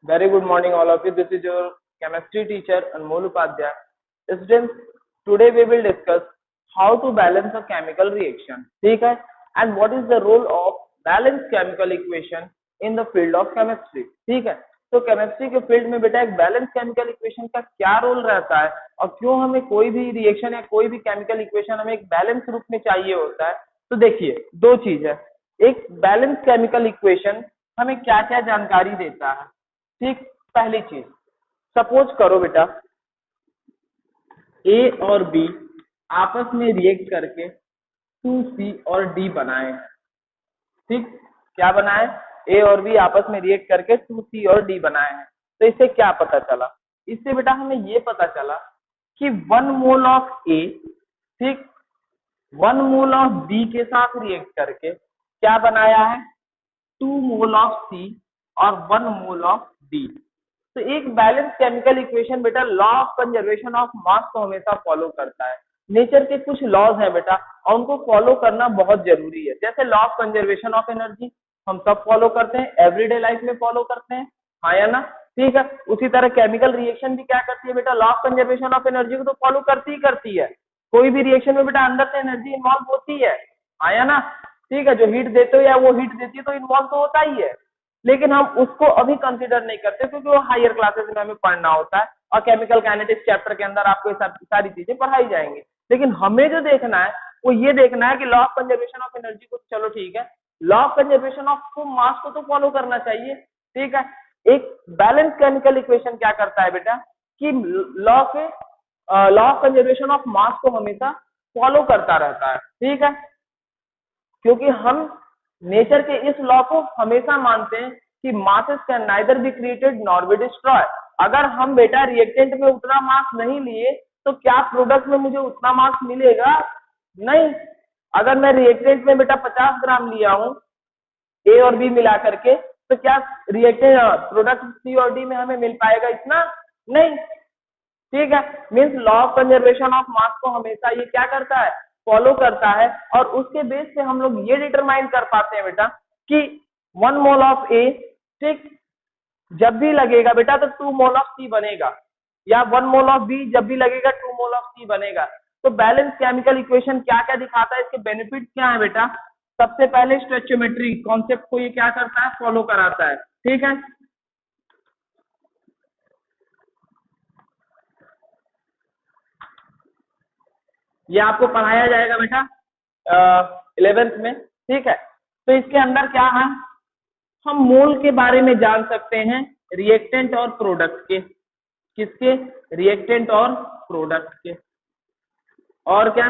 Very good morning, all of you. This is your chemistry teacher Anmol Upadhyay. Students, today we will discuss how to balance a chemical reaction. ठीक है? And what is the role of balanced chemical equation in the field of chemistry? ठीक है? तो chemistry के field में बेटा एक balance chemical equation का क्या रोल रहता है और क्यों हमें कोई भी रिएक्शन या कोई भी केमिकल इक्वेशन हमें एक बैलेंस रूप में चाहिए होता है। तो देखिए दो चीज है, एक बैलेंस केमिकल इक्वेशन हमें क्या क्या जानकारी देता है। ठीक, पहली चीज, सपोज करो बेटा ए और बी आपस में रिएक्ट करके 2C और D बनाए। ठीक, क्या बनाए? ए और बी आपस में रिएक्ट करके 2C और D बनाए हैं। तो इससे क्या पता चला? इससे बेटा हमें ये पता चला कि 1 मोल ऑफ ए, ठीक, 1 मोल ऑफ बी के साथ रिएक्ट करके क्या बनाया है? 2 मोल ऑफ सी और 1 मोल ऑफ डी। तो एक बैलेंस केमिकल इक्वेशन बेटा law of conservation of mass को हमेशा फॉलो करता है। नेचर के कुछ लॉज हैं बेटा और उनको फॉलो करना बहुत जरूरी है। जैसे law of conservation of energy हम सब फॉलो करते हैं, एवरीडे लाइफ में फॉलो करते हैं, हाँ या ना? ठीक है, उसी तरह केमिकल रिएक्शन भी क्या करती है बेटा? Law of conservation of energy को तो फॉलो करती है। कोई भी रिएक्शन में बेटा अंदर से एनर्जी इन्वॉल्व होती है, हाँ या ना? ठीक है, जो हीट देते हो या वो हीट देती है तो इन्वॉल्व तो होता ही है, लेकिन हम उसको अभी कंसीडर नहीं करते क्योंकि वो हायर क्लासेस में हमें पढ़ना होता है और केमिकल काइनेटिक्स चैप्टर के अंदर आपको सारी चीजें पढ़ाई जाएंगी। लेकिन हमें जो देखना है वो ये देखना है कि law of conservation of energy को चलो ठीक है, law of conservation of mass को तो फॉलो करना चाहिए। ठीक है, एक बैलेंस केमिकल इक्वेशन क्या करता है बेटा कि law of conservation of mass को हमेशा फॉलो करता रहता है। ठीक है, क्योंकि हम नेचर के इस लॉ को हमेशा मानते हैं कि masses can neither be created nor be destroy. अगर हम बेटा रिएक्टेंट में उतना मास नहीं लिए तो क्या प्रोडक्ट में मुझे उतना मास मिलेगा? नहीं। अगर मैं रिएक्टेंट में बेटा 50 ग्राम लिया हूं ए और बी मिला करके, तो क्या रिएक्टेंट प्रोडक्ट सी और डी में हमें मिल पाएगा इतना? नहीं। ठीक है, means law of conservation of mass को हमेशा ये क्या करता है? फॉलो करता है। और उसके बेस पे हम लोग ये डिटरमाइन कर पाते हैं बेटा कि 1 मोल ऑफ ए, ठीक, जब भी लगेगा बेटा तो 2 मोल ऑफ सी बनेगा, या 1 मोल ऑफ बी जब भी लगेगा 2 मोल ऑफ सी बनेगा। तो बैलेंस केमिकल इक्वेशन क्या क्या दिखाता है, इसके बेनिफिट क्या है बेटा? सबसे पहले स्टोइचियोमेट्री कॉन्सेप्ट को ये क्या करता है? फॉलो कराता है। ठीक है, ये आपको पढ़ाया जाएगा बेटा 11th में। ठीक है, तो इसके अंदर क्या है, हम मोल के बारे में जान सकते हैं, रिएक्टेंट और प्रोडक्ट के। किसके? रिएक्टेंट और प्रोडक्ट के। और क्या,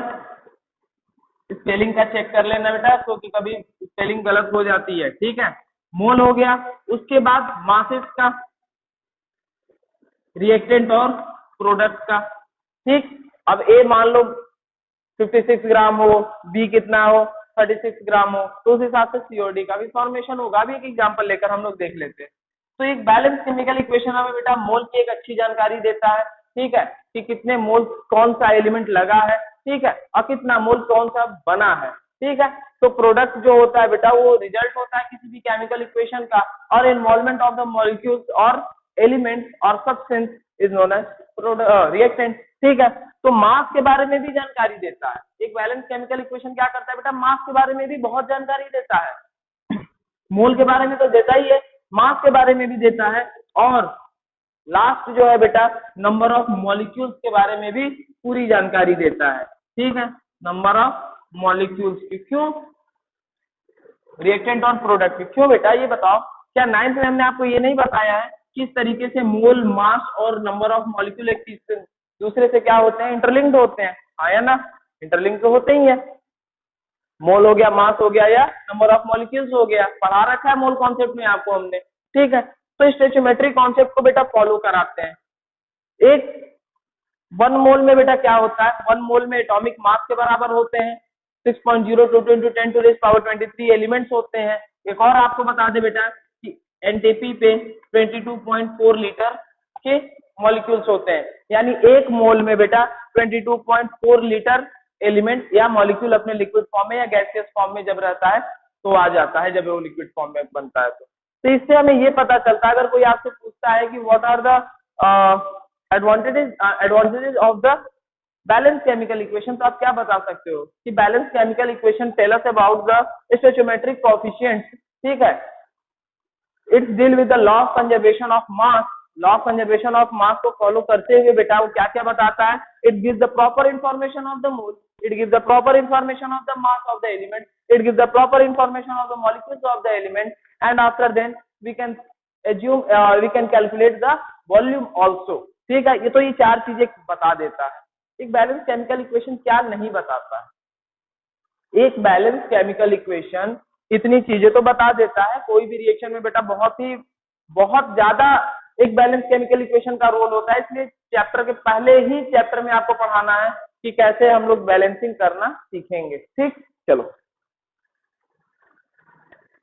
स्पेलिंग का चेक कर लेना बेटा क्योंकि कभी स्पेलिंग गलत हो जाती है। ठीक है, मोल हो गया, उसके बाद मासेस का, रिएक्टेंट और प्रोडक्ट का। ठीक, अब ए मान लो 56 ग्राम हो, बी कितना हो, 36 ग्राम हो, तो उस हिसाब से सीओडी का भी फॉर्मेशन होगा। अभी एक एग्जांपल लेकर हम लोग देख लेते हैं। तो एक बैलेंस केमिकल इक्वेशन हमें बेटा मोल की एक अच्छी जानकारी देता है। ठीक है, कि कितने मोल कौन सा एलिमेंट लगा है, ठीक है, और कितना मोल कौन सा बना है। ठीक है, तो प्रोडक्ट जो होता है बेटा वो रिजल्ट होता है किसी भी केमिकल इक्वेशन का, और इन्वॉल्वमेंट ऑफ द मॉलिक्यूल्स और एलिमेंट और substance is known as reactant. ठीक है, तो मास के बारे में भी जानकारी देता है। एक बैलेंस केमिकल इक्वेशन क्या करता है बेटा? मास के बारे में भी बहुत जानकारी देता है। मोल के बारे में तो देता ही है, मास के बारे में भी देता है, और लास्ट जो है बेटा नंबर ऑफ मॉलिक्यूल्स के बारे में भी पूरी जानकारी देता है। ठीक है, नंबर ऑफ मॉलिक्यूल्स की। क्यों? रिएक्टेंट और प्रोडक्ट की। क्यों बेटा ये बताओ, क्या 9th में हमने आपको ये नहीं बताया है किस तरीके से मोल, मास और नंबर ऑफ मॉलिक्यूल एक दूसरे से क्या होते हैं? इंटरलिंक्ड होते हैं, हाँ या ना? इंटरलिंक तो होते ही है। मोल हो गया, मास हो गया, या नंबर ऑफ मॉलिक्यूल्स हो गया, पढ़ा रखा है मोल कॉन्सेप्ट में आपको हमने। ठीक है, तो स्टोइचियोमेट्री कॉन्सेप्ट को बेटा फॉलो कराते हैं। एक 1 मोल में बेटा क्या होता है? 1 मोल में एटॉमिक मास के बराबर होते हैं 6.022 × 10⁻23 एलिमेंट्स होते हैं। एक और आपको बता दे बेटा कि एनटीपी पे 22.4 लीटर के मॉलिक्यूल्स होते हैं, यानी एक मोल में बेटा 22.4 लीटर एलिमेंट या मॉलिक्यूल अपने लिक्विड फॉर्म में या गैसियस फॉर्म में जब रहता है तो आ जाता है जब वो लिक्विड फॉर्म में बनता है। तो इससे हमें ये पता चलता है, अगर कोई आपसे पूछता है कि what are the advantages of the balance chemical equation, तो आप क्या बता सकते हो कि balance chemical equation tell us about the stoichiometric coefficients, ठीक है। It's deal with the law of conservation of mass. Law of conservation of mass को फॉलो करते हुए बेटा वो क्या क्या बताता है, it gives the proper information of the mole, it gives the proper information of the mass of the element, it gives the proper information of the molecules of the element, and after then we can assume we can calculate the volume also, ठीक है। ये तो ये चार चीजें बता देता है। एक बैलेंस केमिकल इक्वेशन क्या नहीं बताता है? एक बैलेंस केमिकल इक्वेशन इतनी चीजें तो बता देता है, कोई भी रिएक्शन में बेटा बहुत ज्यादा एक बैलेंस केमिकल इक्वेशन का रोल होता है, इसलिए चैप्टर के पहले ही चैप्टर में आपको पढ़ाना है कि कैसे हम लोग बैलेंसिंग करना सीखेंगे, ठीक। चलो,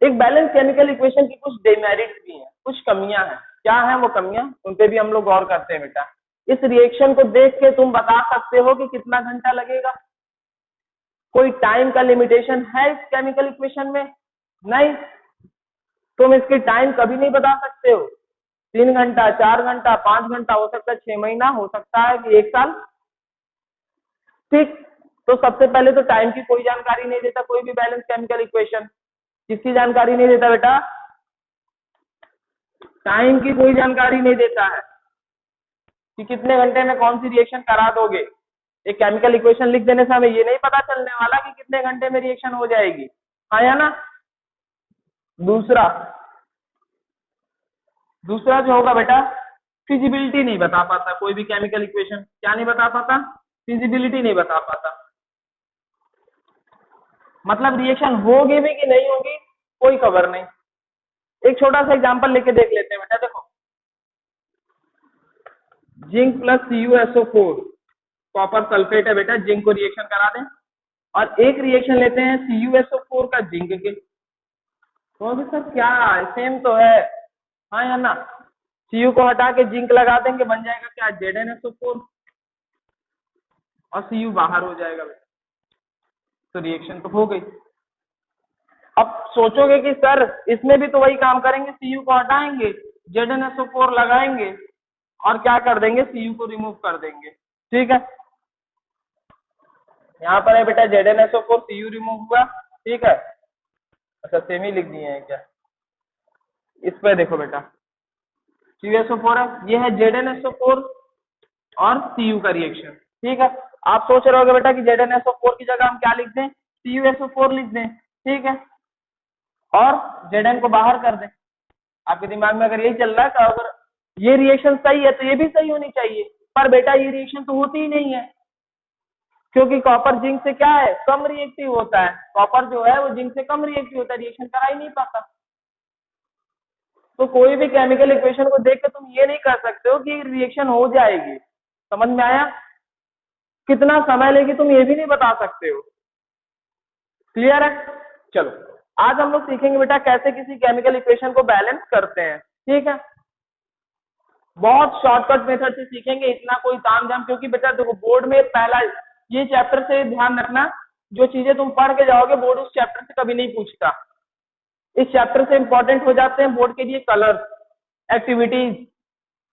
एक बैलेंस केमिकल इक्वेशन की कुछ डेमेरिट्स भी हैं, कुछ कमियां हैं। क्या है वो कमियां, उन पे भी हम लोग गौर करते हैं बेटा। इस रिएक्शन को देख के तुम बता सकते हो कि कितना घंटा लगेगा? कोई टाइम का लिमिटेशन है इस केमिकल इक्वेशन में? नहीं। तुम इसकी टाइम कभी नहीं बता सकते हो। 3 घंटा, 4 घंटा, 5 घंटा, हो सकता है 6 महीना, हो सकता है कि 1 साल, ठीक। तो सबसे पहले तो टाइम की कोई जानकारी नहीं देता कोई भी बैलेंस केमिकल इक्वेशन। किसकी जानकारी नहीं देता बेटा? टाइम की कोई जानकारी नहीं देता है कि कितने घंटे में कौन सी रिएक्शन करा दोगे। एक केमिकल इक्वेशन लिख देने से हमें ये नहीं पता चलने वाला कि कितने घंटे में रिएक्शन हो जाएगी, हाँ या ना। दूसरा जो होगा बेटा, फिजिबिलिटी नहीं बता पाता कोई भी केमिकल इक्वेशन। क्या नहीं बता पाता? फिजिबिलिटी नहीं बता पाता। मतलब रिएक्शन होगी भी कि नहीं होगी कोई खबर नहीं। एक छोटा सा एग्जांपल लेके देख लेते हैं बेटा। देखो, zinc plus CuSO4 copper sulphate है बेटा, जिंक को रिएक्शन करा दें और एक रिएक्शन लेते हैं CuSO4 का जिंक के, तो अभी सर क्या सेम तो है, हाँ या ना। Cu को हटा के जिंक लगा देंगे, बन जाएगा क्या? ZnSO4 और Cu बाहर हो जाएगा बेटा, तो रिएक्शन तो हो गई। अब सोचोगे कि सर इसमें भी तो वही काम करेंगे, Cu को हटाएंगे, ZnSO4 लगाएंगे और क्या कर देंगे? Cu को रिमूव कर देंगे, ठीक है। यहाँ पर है बेटा ZnSO4, Cu रिमूव हुआ, ठीक है। अच्छा, सेम ही लिख दिए हैं क्या? इस पर देखो बेटा, CuSO4 है, ये है ZnSO4 और Cu का रिएक्शन, ठीक है। आप सोच रहे होगे बेटा कि ZnSO4 की जगह हम क्या लिख दें? CuSO4 लिख दें, ठीक है, और Zn को बाहर कर दें। आपके दिमाग में अगर यही चल रहा है तो अगर ये रिएक्शन सही है तो ये भी सही होनी चाहिए, पर बेटा ये रिएक्शन तो होती ही नहीं है, क्योंकि कॉपर जिंक से क्या है? कम रिएक्टिव होता है। कॉपर जो है वो जिंक से कम रिएक्टिव होता है, रिएक्शन करा ही नहीं पाता। तो कोई भी केमिकल इक्वेशन को देख के तुम ये नहीं कर सकते हो कि रिएक्शन हो जाएगी। समझ में आया? कितना समय लेगी तुम ये भी नहीं बता सकते हो। क्लियर है? चलो, आज हम लोग सीखेंगे बेटा कैसे किसी केमिकल इक्वेशन को बैलेंस करते हैं, ठीक है। बहुत शॉर्टकट मेथड से सीखेंगे, इतना कोई तामझाम, क्योंकि बेटा देखो बोर्ड में पहला ये चैप्टर से ध्यान रखना, जो चीजें तुम पढ़ के जाओगे बोर्ड उस चैप्टर से कभी नहीं पूछता। इस चैप्टर से इंपॉर्टेंट हो जाते हैं बोर्ड के लिए कलर्स, एक्टिविटीज,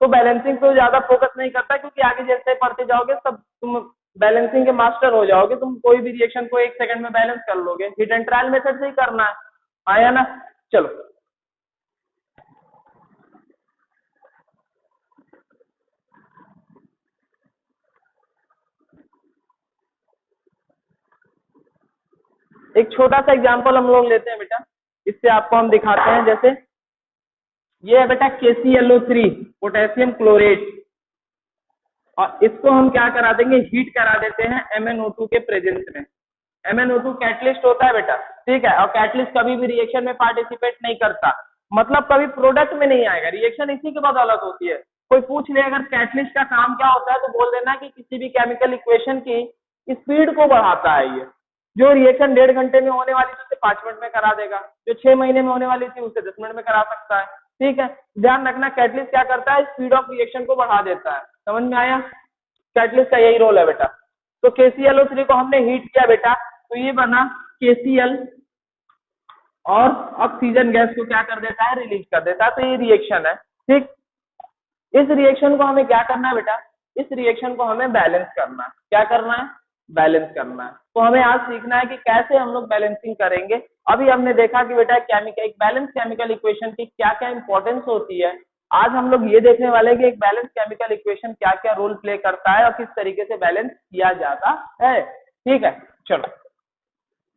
तो बैलेंसिंग पे ज्यादा फोकस नहीं करता, क्योंकि आगे जैसे पढ़ते जाओगे सब तुम बैलेंसिंग के मास्टर हो जाओगे। तुम कोई भी रिएक्शन को 1 सेकंड में बैलेंस कर लोगे। हिट एंड ट्रायल मेथड से ही करना है, आया ना। चलो, एक छोटा सा एग्जांपल हम लोग लेते हैं बेटा, इससे आपको हम दिखाते हैं। जैसे ये है बेटा KClO3 पोटेशियम क्लोरेट, और इसको हम क्या करा देंगे? हीट करा देते हैं MnO2 के प्रेजेंस में। MnO2 कैटलिस्ट होता है बेटा, ठीक है, और कैटलिस्ट कभी भी रिएक्शन में पार्टिसिपेट नहीं करता, मतलब कभी प्रोडक्ट में नहीं आएगा, रिएक्शन इसी के बदौलत होती है। कोई पूछ ले अगर कैटलिस्ट का काम क्या होता है, तो बोल देना कि किसी भी केमिकल इक्वेशन की स्पीड को बढ़ाता है ये। जो रिएक्शन 1.5 घंटे में होने वाली थी उसे 5 मिनट में करा देगा, जो 6 महीने में होने वाली थी उसे 10 मिनट में करा सकता है, ठीक है। ध्यान रखना, कैटलिस्ट क्या करता है? स्पीड ऑफ रिएक्शन को बढ़ा देता है। समझ में आया? कैटलिस्ट का यही रोल है बेटा। तो KClO3 को हमने हीट किया बेटा, तो ये बना KCl और ऑक्सीजन गैस को क्या कर देता है, रिलीज कर देता है। तो ये रिएक्शन है, ठीक। इस रिएक्शन को हमें क्या करना है बेटा, इस रिएक्शन को हमें बैलेंस करना है। क्या करना है, बैलेंस करना है। तो हमें आज सीखना है कि कैसे हम लोग बैलेंसिंग करेंगे। अभी हमने देखा कि बेटा केमिकल, एक बैलेंस केमिकल इक्वेशन की क्या क्या इंपॉर्टेंस होती है। आज हम लोग ये देखने वाले हैं कि एक बैलेंस केमिकल इक्वेशन क्या क्या रोल प्ले करता है और किस तरीके से बैलेंस किया जाता है, ठीक है। चलो,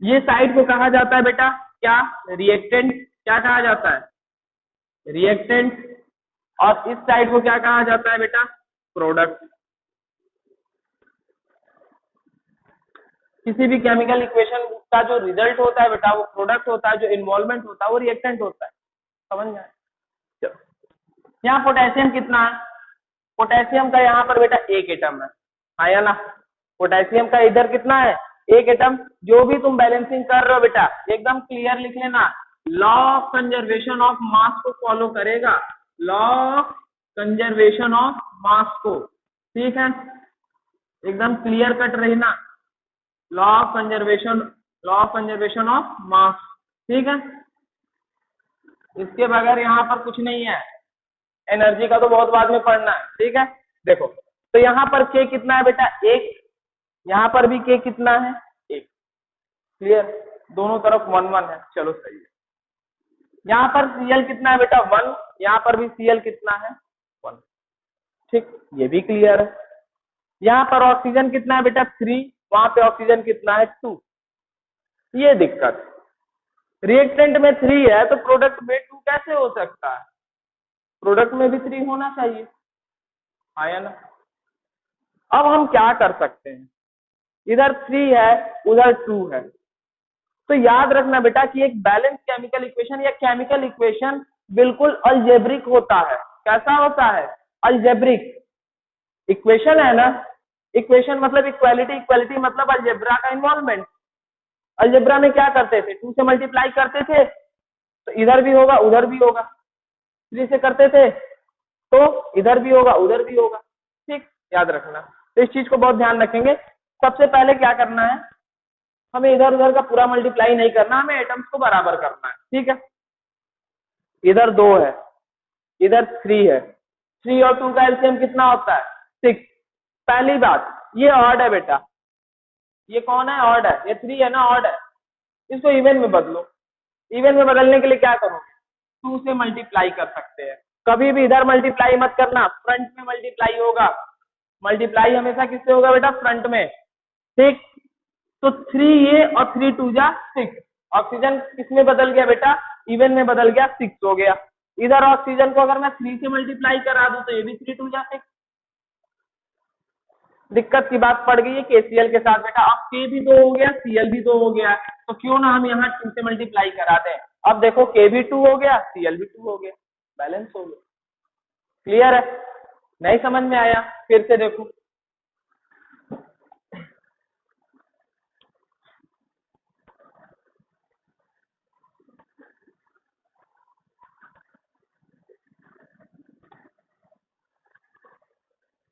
ये साइड को कहा जाता है बेटा क्या, रिएक्टेंट। क्या कहा जाता है, रिएक्टेंट। और इस साइड को क्या कहा जाता है बेटा, प्रोडक्ट। किसी भी केमिकल इक्वेशन का जो रिजल्ट होता है बेटा वो प्रोडक्ट होता है, जो इन्वॉल्वमेंट होता है वो रिएक्टेंट होता है। समझ में आया? चलो, यहाँ पोटेशियम कितना है, पोटेशियम का यहाँ पर बेटा एक एटम है, आया ना। पोटेशियम का इधर कितना है, एक एटम। जो भी तुम बैलेंसिंग कर रहे हो बेटा एकदम क्लियर लिख लेना, law of conservation of mass को फॉलो करेगा, law of conservation of mass को, ठीक है। एकदम क्लियर कट रहना, law of conservation, law of conservation of मास, ठीक है। इसके बगैर यहाँ पर कुछ नहीं है। एनर्जी का तो बहुत बाद में पढ़ना है, ठीक है। देखो, तो यहाँ पर के कितना है बेटा, एक। यहाँ पर भी के कितना है, एक। क्लियर, दोनों तरफ 1 1 है। चलो सही है। यहाँ पर सीएल कितना है बेटा, 1। यहाँ पर भी सीएल कितना है, 1, ठीक। ये भी क्लियर है। यहाँ पर ऑक्सीजन कितना है बेटा, 3। वहां पे ऑक्सीजन कितना है, 2। ये दिक्कत, रिएक्टेंट में 3 है तो प्रोडक्ट में 2 कैसे हो सकता है, प्रोडक्ट में भी 3 होना चाहिए, आया ना। अब हम क्या कर सकते हैं, इधर 3 है उधर 2 है। तो याद रखना बेटा कि एक बैलेंस केमिकल इक्वेशन या केमिकल इक्वेशन बिल्कुल अलजेब्रिक होता है। कैसा होता है, अलजेब्रिक। इक्वेशन है ना, इक्वेशन मतलब इक्वालिटी, इक्वालिटी मतलब अलजेब्रा का इन्वॉल्वमेंट। अलजेब्रा में क्या करते थे, 2 से मल्टीप्लाई करते थे तो इधर भी होगा उधर भी होगा, 3 से करते थे तो इधर भी होगा उधर भी होगा, ठीक। याद रखना, तो इस चीज को बहुत ध्यान रखेंगे। सबसे पहले क्या करना है, हमें इधर उधर का पूरा मल्टीप्लाई नहीं करना, हमें एटम्स को बराबर करना है, ठीक है। इधर 2 है इधर 3 है, 3 और 2 का एलसीएम कितना होता है, 6। पहली बात ये ऑड है बेटा, ये कौन है, ऑड है, ये 3 है ना, ऑड है। इसको इवन में बदलो। इवन में बदलने के लिए क्या करोगे, 2 से मल्टीप्लाई कर सकते हैं। कभी भी इधर मल्टीप्लाई मत करना, फ्रंट में मल्टीप्लाई होगा। मल्टीप्लाई हमेशा किससे होगा बेटा, फ्रंट में, ठीक। तो 3 ये और 3 2 जा 6। ऑक्सीजन किसमें बदल गया बेटा, इवन में बदल गया, 6 हो गया। इधर ऑक्सीजन को अगर मैं 3 से मल्टीप्लाई करा दूं तो ये भी 3 2 जा 6। दिक्कत की बात पड़ गई है केसीएल के साथ बेटा। अब के भी 2 हो गया, सीएल भी 2 हो गया, तो क्यों ना हम यहाँ 2 से मल्टीप्लाई करा दें। अब देखो के भी 2 हो गया, सीएल भी 2 हो गया, बैलेंस हो गया। क्लियर है, नहीं समझ में आया, फिर से देखो।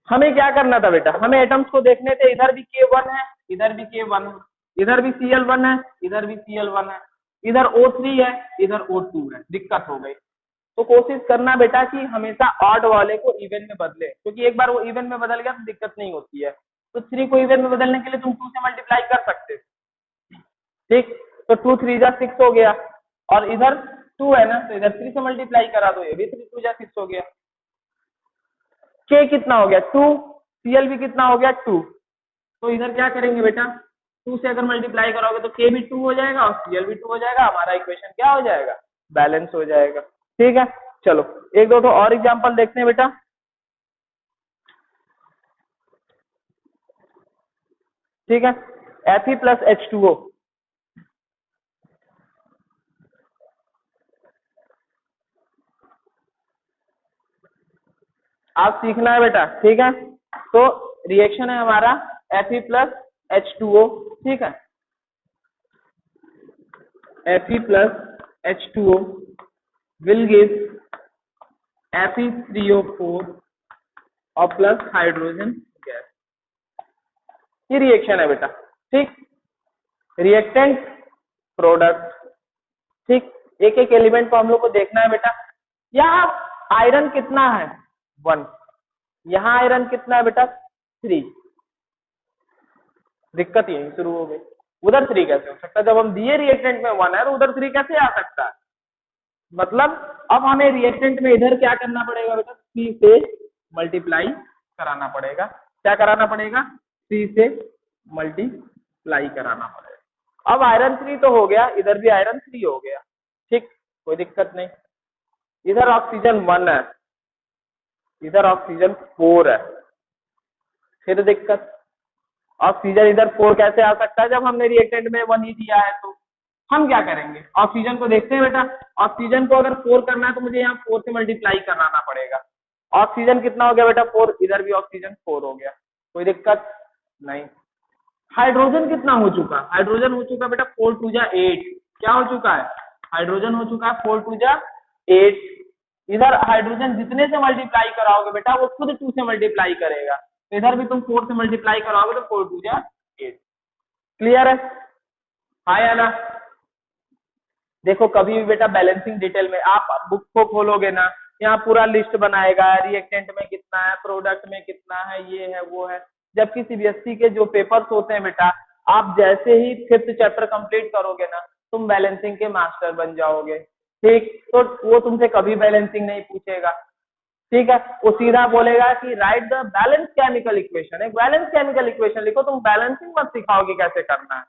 हमें क्या करना था बेटा, हमें एटम्स को देखने थे, इधर भी K1 है इधर भी K1 है, इधर भी Cl1 है इधर भी Cl1 है, इधर O3 है इधर O2 है। दिक्कत हो गई, तो कोशिश करना बेटा कि हमेशा ऑड वाले को इवन में बदले, क्योंकि एक बार वो इवन में बदल गया तो दिक्कत नहीं होती है। तो 3 को इवन में बदलने के लिए तुम 2 से मल्टीप्लाई कर सकते हो, ठीक। तो 2 3 जा 6 हो गया, और इधर 2 है ना, तो इधर 3 से मल्टीप्लाई करा दो, ये भी 3 2 जा 6 हो गया। के कितना हो गया, 2। सीएल भी कितना हो गया, 2। तो इधर क्या करेंगे बेटा, 2 से अगर मल्टीप्लाई करोगे तो के भी 2 हो जाएगा और सीएल भी 2 हो जाएगा। हमारा इक्वेशन क्या हो जाएगा, बैलेंस हो जाएगा, ठीक है। चलो एक दो तो और एग्जांपल देखते हैं बेटा, ठीक है। Fe प्लस H2O, आप सीखना है बेटा, ठीक है। तो रिएक्शन है हमारा Fe प्लस H2O, ठीक है। Fe plus H2O will give Fe3O4 और प्लस हाइड्रोजन गैस। ये रिएक्शन है बेटा, ठीक। रिएक्टेंट, प्रोडक्ट, ठीक, एक एक एलिमेंट को हम लोग को देखना है बेटा। यहाँ आयरन कितना है 1, यहाँ आयरन कितना है बेटा 3, दिक्कत यही शुरू हो गई। उधर 3 कैसे हो सकता है, जब हम दिए रिएक्टेंट में 1 है तो उधर 3 कैसे आ सकता है। मतलब अब हमें रिएक्टेंट में इधर क्या करना पड़ेगा बेटा, 3 से मल्टीप्लाई कराना पड़ेगा। क्या कराना पड़ेगा, 3 से मल्टीप्लाई कराना पड़ेगा। अब आयरन 3 तो हो गया, इधर भी आयरन 3 हो गया, ठीक, कोई दिक्कत नहीं। इधर ऑक्सीजन 1 है, इधर ऑक्सीजन 4 है, फिर दिक्कत। ऑक्सीजन इधर 4 कैसे आ सकता है, जब हमने रिएक्टेंट में 1 ही दिया है। तो हम क्या करेंगे, ऑक्सीजन को देखते हैं बेटा। ऑक्सीजन को अगर 4 करना है तो मुझे यहाँ 4 से मल्टीप्लाई कराना पड़ेगा। ऑक्सीजन कितना हो गया बेटा 4, इधर भी ऑक्सीजन 4 हो गया, कोई दिक्कत नहीं। हाइड्रोजन कितना हो चुका, हाइड्रोजन हो चुका बेटा 4 2 जा 8, क्या हो चुका है, हाइड्रोजन हो चुका है 4 2 जा 8। इधर हाइड्रोजन जितने से मल्टीप्लाई कराओगे बेटा वो खुद 2 से मल्टीप्लाई करेगा, इधर भी तुम 4 से मल्टीप्लाई कराओगे तो 4 2 जा 8। क्लियर है, हाँ या ना। देखो कभी भी बेटा बैलेंसिंग डिटेल में आप बुक को खोलोगे ना, यहाँ पूरा लिस्ट बनाएगा, रिएक्टेंट में कितना है, प्रोडक्ट में कितना है, ये है वो है। जबकि सीबीएसई के जो पेपर्स होते हैं बेटा, आप जैसे ही 5th चैप्टर कंप्लीट करोगे ना, तुम बैलेंसिंग के मास्टर बन जाओगे, ठीक। तो वो तुमसे कभी बैलेंसिंग नहीं पूछेगा, ठीक है। वो सीधा बोलेगा कि right the balance chemical equation, एक बैलेंस केमिकल इक्वेशन लिखो। तुम बैलेंसिंग मत सिखाओगे कैसे करना है,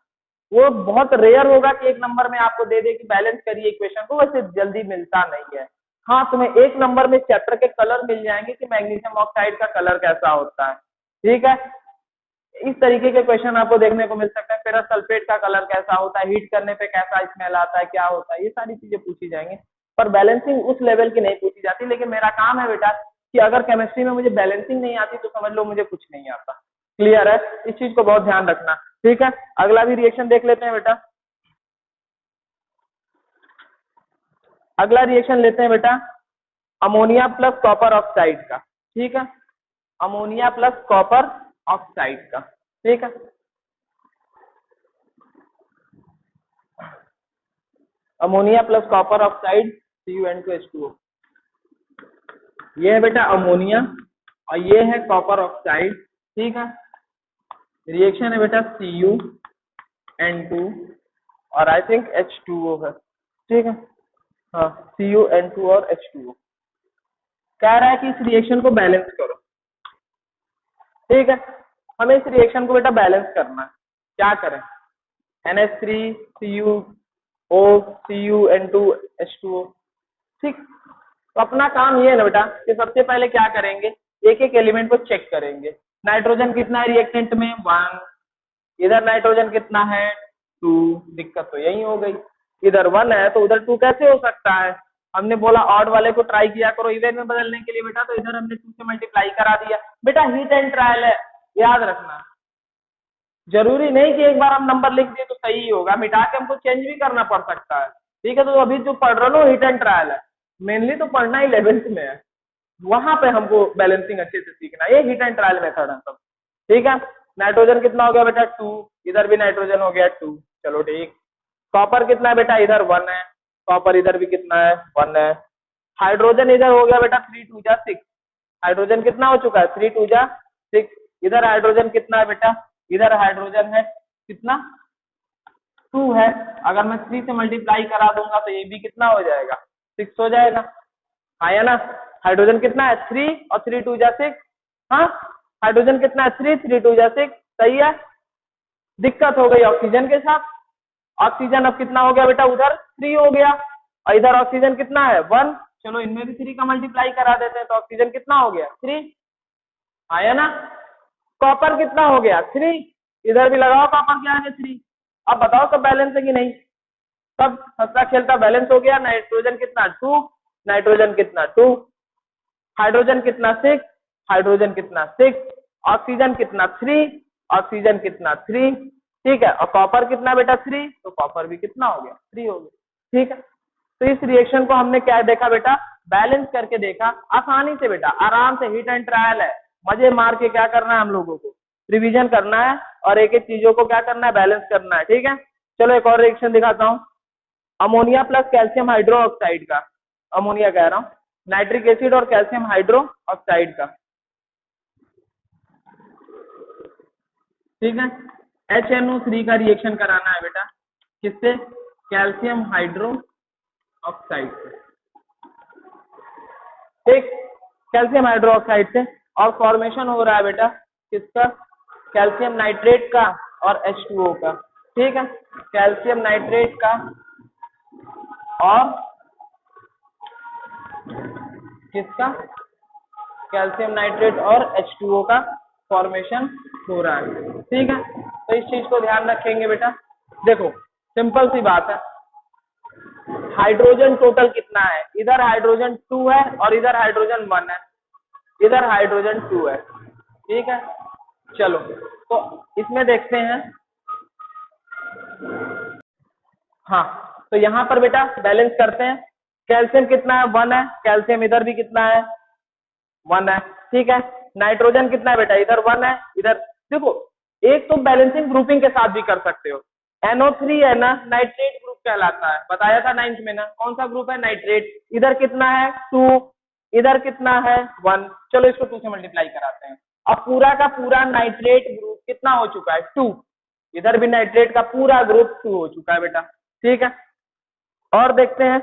वो बहुत रेयर होगा कि 1 नंबर में आपको दे दे कि बैलेंस करिए इक्वेशन को, वैसे जल्दी मिलता नहीं है। हाँ, तुम्हें 1 नंबर में चैप्टर के कलर मिल जाएंगे कि मैग्नीशियम ऑक्साइड का कलर कैसा होता है, ठीक है। इस तरीके के क्वेश्चन आपको देखने को मिल सकते हैं। फेरस सल्फेट का कलर कैसा होता है, हीट करने पे कैसा स्मेल आता है, क्या होता है, ये सारी चीजें पूछी जाएंगी। पर बैलेंसिंग उस लेवल की नहीं पूछी जाती। लेकिन मेरा काम है बेटा कि अगर केमिस्ट्री में मुझे बैलेंसिंग नहीं आती तो समझ लो मुझे कुछ नहीं आता। क्लियर है, इस चीज को बहुत ध्यान रखना, ठीक है। अगला भी रिएक्शन देख लेते हैं बेटा। अगला रिएक्शन लेते हैं बेटा अमोनिया प्लस कॉपर ऑक्साइड का, ठीक है। अमोनिया प्लस कॉपर ऑक्साइड का, ठीक है। Ammonia plus copper oxide CuN2H2O, ये है बेटा अमोनिया और ये है कॉपर ऑक्साइड, ठीक है। रिएक्शन है बेटा CuN2 और आई थिंक H2O है, ठीक है। हाँ, CuN2 और H2O। कह रहा है कि इस रिएक्शन को बैलेंस करो, ठीक है। हमें इस रिएक्शन को बेटा बैलेंस करना है, क्या करें, NH3CuO CuN2H2O, ठीक। तो अपना काम ये है ना बेटा कि सबसे पहले क्या करेंगे, एक एक एलिमेंट को चेक करेंगे। नाइट्रोजन कितना है रिएक्टेंट में 1, इधर नाइट्रोजन कितना है 2, दिक्कत तो यही हो गई। इधर 1 है तो उधर 2 कैसे हो सकता है। हमने बोला ऑड वाले को ट्राई किया करो इवन में बदलने के लिए बेटा, तो इधर हमने 2 से मल्टीप्लाई करा दिया। बेटा हिट एंड ट्रायल है, याद रखना। जरूरी नहीं कि एक बार हम नंबर लिख दिए तो सही ही होगा, मिटा के हमको चेंज भी करना पड़ सकता है, ठीक है। तो अभी जो पढ़ रहा हूँ हिट एंड ट्रायल है, मेनली तो पढ़ना ही 11th में है, वहां पे हमको बैलेंसिंग अच्छे से सीखना है। ये हिट एंड ट्रायल मेथड है सब, ठीक है। नाइट्रोजन कितना हो गया बेटा 2, इधर भी नाइट्रोजन हो गया 2, चलो ठीक। कॉपर कितना है बेटा, इधर 1 है, कॉपर इधर भी कितना है 1 है। हाइड्रोजन इधर हो गया बेटा 3 2 जा 6, हाइड्रोजन कितना हो चुका है 3 2 जा 6। इधर हाइड्रोजन कितना है बेटा, इधर हाइड्रोजन है कितना 2 है। अगर मैं 3 से मल्टीप्लाई करा दूंगा तो ये भी कितना हो जाएगा 6 हो जाएगा, हाँ या ना। हाइड्रोजन कितना है 3 और 3 2 जा 6, हाँ हाइड्रोजन कितना है 3 3 2 जा 6, सही है। दिक्कत हो गई ऑक्सीजन के साथ, ऑक्सीजन अब कितना हो गया बेटा, उधर 3 हो गया और इधर ऑक्सीजन कितना है 1। चलो इनमें भी 3 का मल्टीप्लाई करा देते हैं तो ऑक्सीजन कितना हो गया 3, आया ना। कॉपर कितना हो गया 3, इधर भी लगाओ कॉपर के आगे 3। अब बताओ सब बैलेंस है कि नहीं, सब हंसता खेलता बैलेंस हो गया। नाइट्रोजन कितना 2, नाइट्रोजन कितना 2, हाइड्रोजन कितना 6, हाइड्रोजन कितना 6, ऑक्सीजन कितना 3, ऑक्सीजन कितना 3, ठीक है। और कॉपर कितना बेटा 3, तो कॉपर भी कितना हो गया 3 हो गया, ठीक है। तो इस रिएक्शन को हमने क्या देखा बेटा, बैलेंस करके देखा आसानी से बेटा, आराम से। हिट एंड ट्रायल है, मजे मार के क्या करना है हम लोगों को, रिवीजन करना है और एक एक चीजों को क्या करना है बैलेंस करना है, ठीक है। चलो एक और रिएक्शन दिखाता हूँ। अमोनिया प्लस कैल्शियम हाइड्रोक्साइड का, अमोनिया कह रहा हूँ, नाइट्रिक एसिड और कैल्शियम हाइड्रोक्साइड का, ठीक है। HNO3 का रिएक्शन कराना है बेटा, किससे? कैल्शियम हाइड्रोक्साइड से, ठीक, कैल्शियम हाइड्रोक्साइड से। और फॉर्मेशन हो रहा है बेटा किसका? कैल्शियम नाइट्रेट का और H2O का, ठीक है। कैल्शियम नाइट्रेट का और किसका? कैल्शियम नाइट्रेट और H2O का फॉर्मेशन हो रहा है, ठीक है। तो इस चीज को ध्यान रखेंगे बेटा। देखो सिंपल सी बात है, हाइड्रोजन टोटल कितना है? इधर हाइड्रोजन 2 है और इधर हाइड्रोजन 1 है, इधर हाइड्रोजन 2 है, ठीक है। चलो तो इसमें देखते हैं, हाँ तो यहाँ पर बेटा बैलेंस करते हैं। कैल्शियम कितना है? 1 है, कैल्शियम इधर भी कितना है? 1 है, ठीक है। नाइट्रोजन कितना है बेटा? इधर 1 है, इधर देखो, एक तो बैलेंसिंग ग्रुपिंग के साथ भी कर सकते हो। NO3 है ना, नाइट्रेट ग्रुप कहलाता है, बताया था 9th में ना, कौन सा ग्रुप है? नाइट्रेट। इधर कितना है? 2, इधर कितना है? 1। चलो इसको 2 से मल्टीप्लाई कराते हैं। अब पूरा का पूरा नाइट्रेट ग्रुप कितना हो चुका है? 2। इधर भी नाइट्रेट का पूरा ग्रुप 2 हो चुका है बेटा, ठीक है। और देखते हैं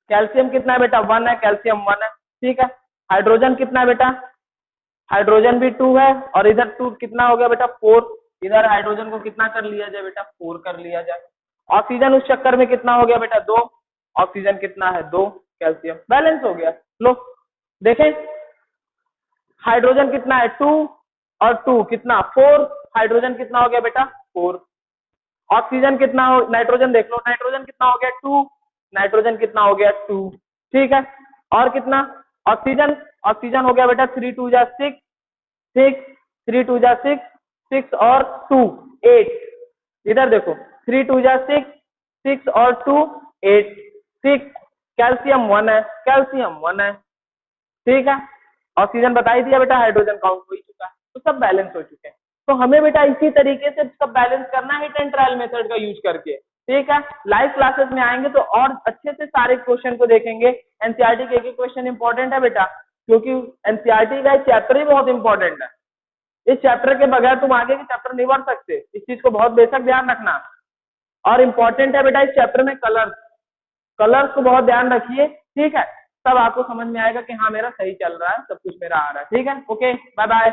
कैल्शियम कितना है बेटा? 1 है, कैल्शियम 1 है, ठीक है। हाइड्रोजन कितना है बेटा? हाइड्रोजन भी 2 है और इधर 2 कितना हो गया बेटा? 4। इधर हाइड्रोजन को कितना कर लिया जाए बेटा? 4 कर लिया जाए। ऑक्सीजन उस चक्कर में कितना हो गया बेटा? 2। ऑक्सीजन कितना है? 2। कैल्शियम बैलेंस हो गया। लो देखें, हाइड्रोजन कितना है? 2 और 2 कितना? 4। हाइड्रोजन कितना हो गया बेटा? 4। ऑक्सीजन कितना हो, नाइट्रोजन देख लो, नाइट्रोजन कितना हो गया? 2। नाइट्रोजन कितना हो गया? 2, ठीक है। और कितना? ऑक्सीजन, ऑक्सीजन हो गया बेटा 3 2 जा 6, 6 3 2 जा 6, 6 और 2 8। इधर देखो 3 2 जा 6, 6 और 2 8, 6। कैल्शियम 1 है, कैल्शियम 1 है, ठीक है। ऑक्सीजन बता ही दिया बेटा, हाइड्रोजन काउंट हो ही चुका है, तो सब बैलेंस हो चुके हैं। तो हमें बेटा इसी तरीके से सब बैलेंस करना है, हिट एंड ट्रायल मेथड का यूज करके, ठीक है। लाइव क्लासेस में आएंगे तो और अच्छे से सारे क्वेश्चन को देखेंगे। एनसीईआरटी के एक क्वेश्चन इंपॉर्टेंट है बेटा, क्योंकि एनसीईआरटी का चैप्टर ही बहुत इंपॉर्टेंट है। इस चैप्टर के बगैर तुम आगे के चैप्टर नहीं बढ़ सकते, इस चीज को बहुत बेशक ध्यान रखना। और इम्पोर्टेंट है बेटा इस चैप्टर में कलर्स, कलर्स को बहुत ध्यान रखिए, ठीक है। तब आपको समझ में आएगा कि हाँ मेरा सही चल रहा है, सब कुछ मेरा आ रहा है, ठीक है। Okay, bye bye.